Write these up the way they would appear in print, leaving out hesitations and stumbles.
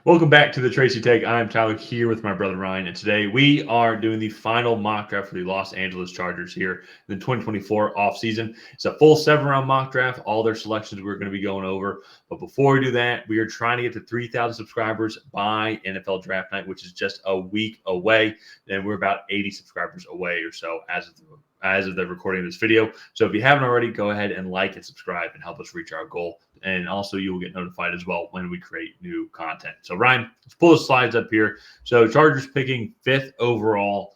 Welcome back to the Tracy Take. I'm Tyler here with my brother Ryan, and today we are doing the final mock draft for the Los Angeles Chargers here in the 2024 offseason. It's a full 7 round mock draft, all their selections we're going to be going over. But before we do that, we are trying to get to 3,000 subscribers by NFL Draft Night, which is just a week away. And we're about 80 subscribers away or so as of the recording of this video. So if you haven't already, go ahead and like and subscribe and help us reach our goal. And also you will get notified as well when we create new content. So Ryan, let's pull the slides up here. So Chargers picking 5th overall.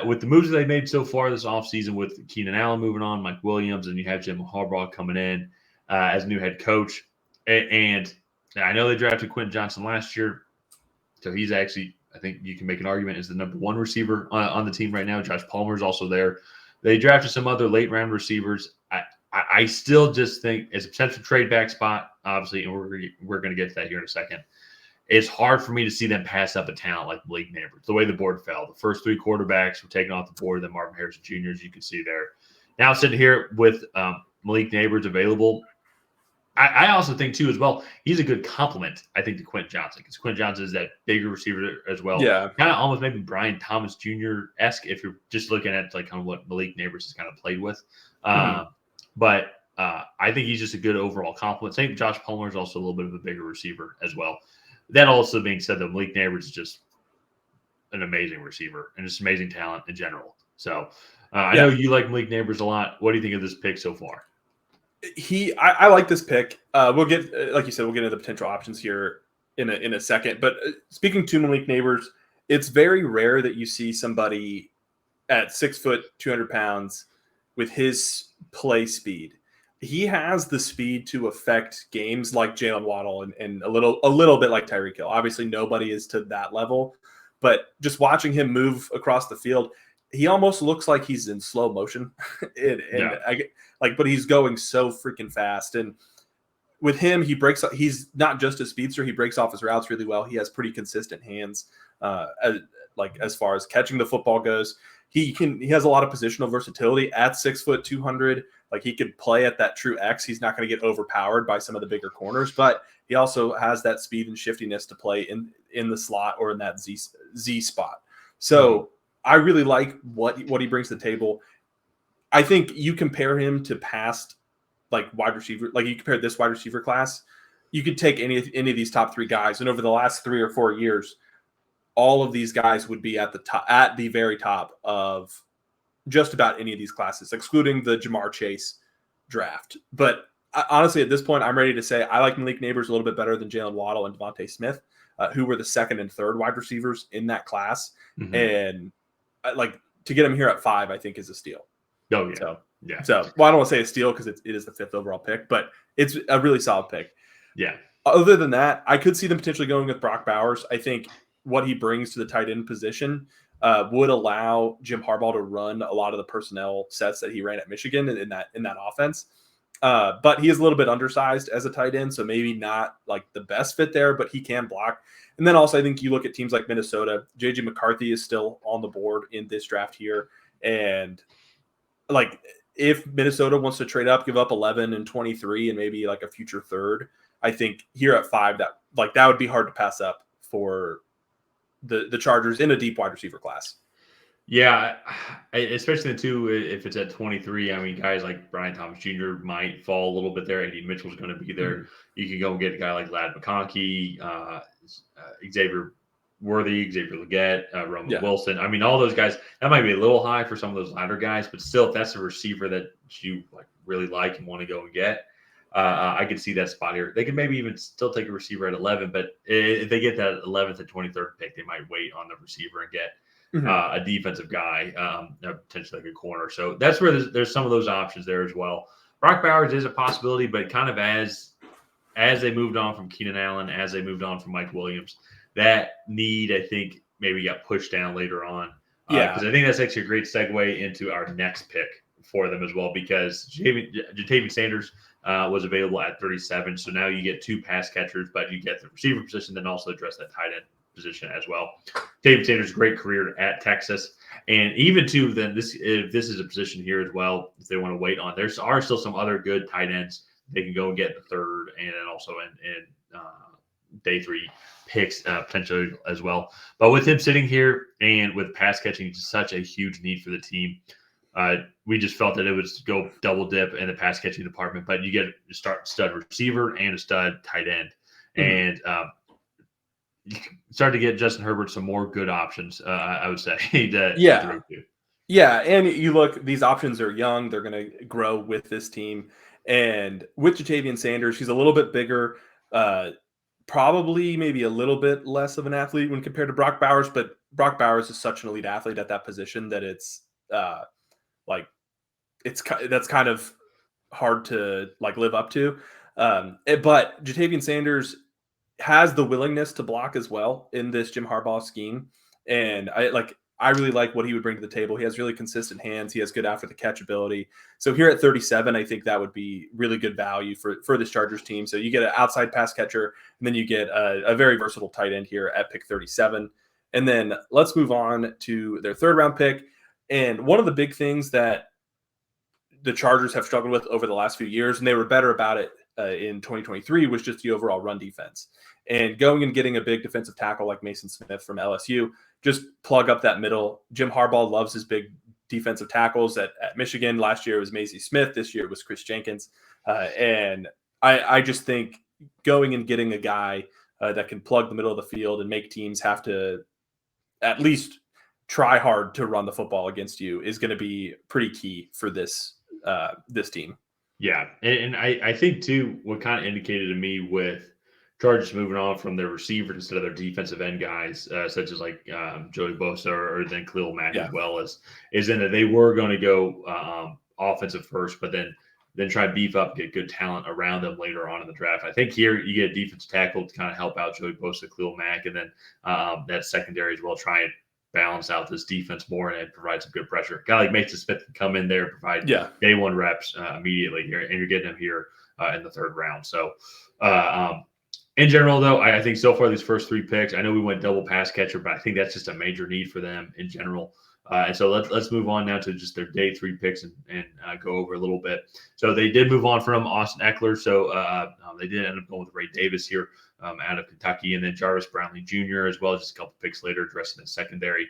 With the moves that they made so far this offseason with Keenan Allen moving on, Mike Williams, and you have Jim Harbaugh coming in as new head coach. And I know they drafted Quentin Johnson last year. So he's actually, I think you can make an argument, is the number 1 receiver on the team right now. Josh Palmer is also there. They drafted some other late round receivers. I still just think it's a potential trade back spot, obviously, and we're going to get to that here in a second. It's hard for me to see them pass up a talent like Malik Neighbors. The way the board fell, the first 3 quarterbacks were taken off the board. Then Marvin Harrison Jr., as you can see there. Now sitting here with Malik Neighbors available, I also think too as well, he's a good complement, I think, to Quentin Johnson, because Quentin Johnson is that bigger receiver as well. Yeah. Kind of almost maybe Brian Thomas Jr.-esque if you're just looking at like kind of what Malik Neighbors has kind of played with. But I think he's just a good overall compliment. Same Josh Palmer is also a little bit of a bigger receiver as well. That also being said, though, Malik Neighbors is just an amazing receiver and just amazing talent in general. So I know you like Malik Neighbors a lot. What do you think of this pick so far? I like this pick. We'll get, like you said, we'll get into the potential options here in a second. But speaking to Malik Neighbors, it's very rare that you see somebody at 6 foot, 200 pounds with his play speed. He has the speed to affect games like Jalen Waddle and a little bit like Tyreek Hill. Obviously, nobody is to that level, but just watching him move across the field, he almost looks like he's in slow motion, but he's going so freaking fast. And with him, he's not just a speedster. He breaks off his routes really well. He has pretty consistent hands, as far as catching the football goes. He has a lot of positional versatility at 6 foot 200. Like, he could play at that true X. He's not going to get overpowered by some of the bigger corners, but he also has that speed and shiftiness to play in the slot or in that Z spot. So I really like what he brings to the table. I think you compare him to past wide receiver, like you compare this wide receiver class, you could take any of these top 3 guys, and over the last 3 or 4 years, all of these guys would be at the very top of just about any of these classes, excluding the Jamar Chase draft. But honestly, at this point, I'm ready to say I like Malik Neighbors a little bit better than Jalen Waddle and Devontae Smith, who were the 2nd and 3rd wide receivers in that class. Mm-hmm. And to get him here at 5, I think is a steal. Oh, yeah. So I don't want to say a steal because it is the 5th overall pick, but it's a really solid pick. Yeah. Other than that, I could see them potentially going with Brock Bowers. I think what he brings to the tight end position would allow Jim Harbaugh to run a lot of the personnel sets that he ran at Michigan in that offense. But he is a little bit undersized as a tight end, so maybe not like the best fit there, but he can block. And then also I think you look at teams like Minnesota. J.J. McCarthy is still on the board in this draft here. And if Minnesota wants to trade up, give up 11 and 23 and maybe like a future 3rd, I think here at 5, that would be hard to pass up for the Chargers in a deep wide receiver class. Yeah, especially if it's at 23. I mean, guys like Brian Thomas Jr. might fall a little bit there. A.D. Mitchell's going to be there. Mm-hmm. You can go and get a guy like Ladd McConkey, Xavier Worthy, Xavier Legette, Roman Wilson. I mean, all those guys, that might be a little high for some of those latter guys, but still, if that's a receiver that you really like and want to go and get, I could see that spot here. They could maybe even still take a receiver at 11, but if they get that 11th and 23rd pick, they might wait on the receiver and get a defensive guy, potentially like a corner. So that's where there's some of those options there as well. Brock Bowers is a possibility, but kind of as they moved on from Keenan Allen, as they moved on from Mike Williams, that need, I think, maybe got pushed down later on. Because I think that's actually a great segue into our next pick for them as well, because Ja'Tavion Sanders was available at 37. So now you get 2 pass catchers, but you get the receiver position, then also address that tight end position as well. Ja'Tavion Sanders' great career at Texas. And even too, then if this is a position here as well, if they want to wait on, there are still some other good tight ends they can go and get in the 3rd and then also in day 3 picks potentially as well. But with him sitting here and with pass catching such a huge need for the team, we just felt that it would go double dip in the pass catching department. But you get a stud receiver and a stud tight end, and you start to get Justin Herbert some more good options. I would say to throw to. Yeah, and you look; these options are young; they're going to grow with this team. And with Ja'Tavion Sanders, he's a little bit bigger, probably maybe a little bit less of an athlete when compared to Brock Bowers. But Brock Bowers is such an elite athlete at that position that it's that's kind of hard to live up to. But Ja'Tavion Sanders has the willingness to block as well in this Jim Harbaugh scheme, and I really like what he would bring to the table. He has really consistent hands. He has good after the catch ability. So here at 37, I think that would be really good value for this Chargers team. So you get an outside pass catcher, and then you get a very versatile tight end here at pick 37. And then let's move on to their 3rd round pick. And one of the big things that the Chargers have struggled with over the last few years, and they were better about it in 2023, was just the overall run defense. And going and getting a big defensive tackle like Mason Smith from LSU, just plug up that middle. Jim Harbaugh loves his big defensive tackles. At Michigan last year it was Mazie Smith. This year it was Chris Jenkins. And I just think going and getting a guy that can plug the middle of the field and make teams have to at least try hard to run the football against you is going to be pretty key for this team. Yeah, and I think too, what kind of indicated to me with Chargers moving on from their receivers instead of their defensive end guys, such as Joey Bosa or then Khalil Mack as well, is in that they were going to go offensive first, but then try to beef up, get good talent around them later on in the draft. I think here you get a defensive tackle to kind of help out Joey Bosa, Khalil Mack, and then that secondary as well, try and balance out this defense more and provide some good pressure. A guy like Mason Smith can come in there and provide day 1 reps immediately here, and you're getting him here in the 3rd round. So in general, though, I think so far these first 3 picks, I know we went double pass catcher, but I think that's just a major need for them in general. And so let's move on now to just their day 3 picks and go over a little bit. So they did move on from Austin Eckler. So they did end up going with Ray Davis here out of Kentucky, and then Jarvis Brownlee Jr. as well, just a couple picks later, addressing the secondary.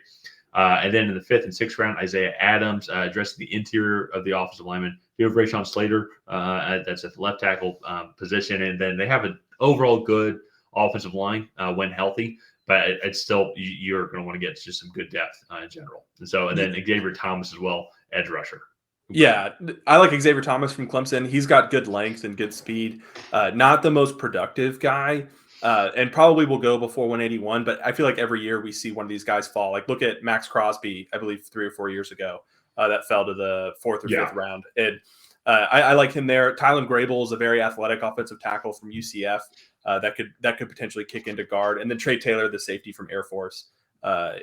And then in the 5th and 6th round, Isaiah Adams addressing the interior of the offensive lineman. You have Rashawn Slater, that's at the left tackle position, and then they have an overall good offensive line when healthy. But it's still, you're going to want to get just some good depth in general. And then Xavier Thomas as well, edge rusher. Yeah, I like Xavier Thomas from Clemson. He's got good length and good speed. Not the most productive guy, and probably will go before 181. But I feel like every year we see one of these guys fall. Like look at Max Crosby, I believe 3 or 4 years ago, that fell to the 4th or 5th round. And I like him there. Tylen Grable is a very athletic offensive tackle from UCF that could potentially kick into guard. And then Trey Taylor, the safety from Air Force,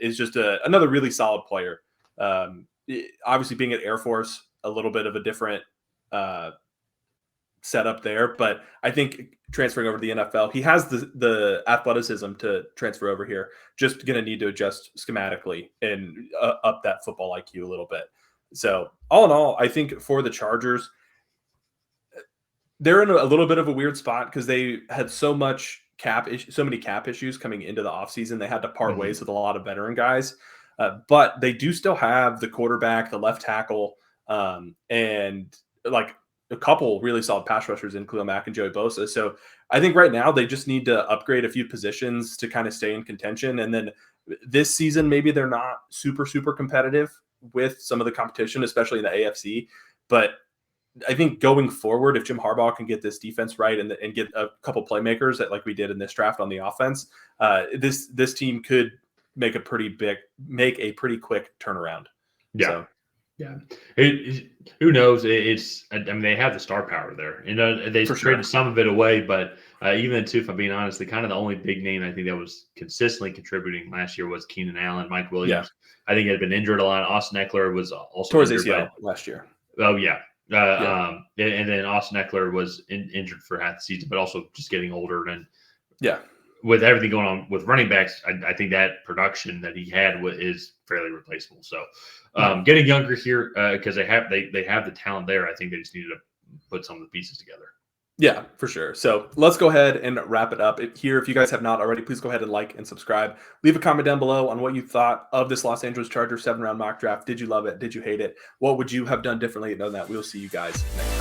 is just another really solid player. Obviously, being at Air Force, a little bit of a different setup there, but I think transferring over to the NFL, he has the athleticism to transfer over here. Just going to need to adjust schematically and up that football IQ a little bit. So all in all, I think for the Chargers, they're in a little bit of a weird spot because they had so many cap issues coming into the offseason. They had to part ways with a lot of veteran guys, but they do still have the quarterback, the left tackle, and like a couple really solid pass rushers in Khalil Mack and Joey Bosa. So I think right now they just need to upgrade a few positions to kind of stay in contention. And then this season, maybe they're not super, super competitive with some of the competition, especially in the AFC. But I think going forward, if Jim Harbaugh can get this defense right and get a couple playmakers that like we did in this draft on the offense, this team could make a pretty quick turnaround. Yeah. So. Yeah. Who knows? They have the star power there. They traded some of it away, but even too, if I'm being honest, the only big name I think that was consistently contributing last year was Keenan Allen. Mike Williams, I think, had been injured a lot. Austin Eckler was also towards ACL last year. Oh, yeah. And then Austin Eckler was injured for half the season, but also just getting older. And with everything going on with running backs, I think that production that he had is fairly replaceable. So getting younger here because they have the talent there. I think they just needed to put some of the pieces together. Yeah, for sure. So let's go ahead and wrap it up here. If you guys have not already, please go ahead and like and subscribe. Leave a comment down below on what you thought of this Los Angeles Chargers 7-round mock draft. Did you love it? Did you hate it? What would you have done differently? Know that. We'll see you guys next time.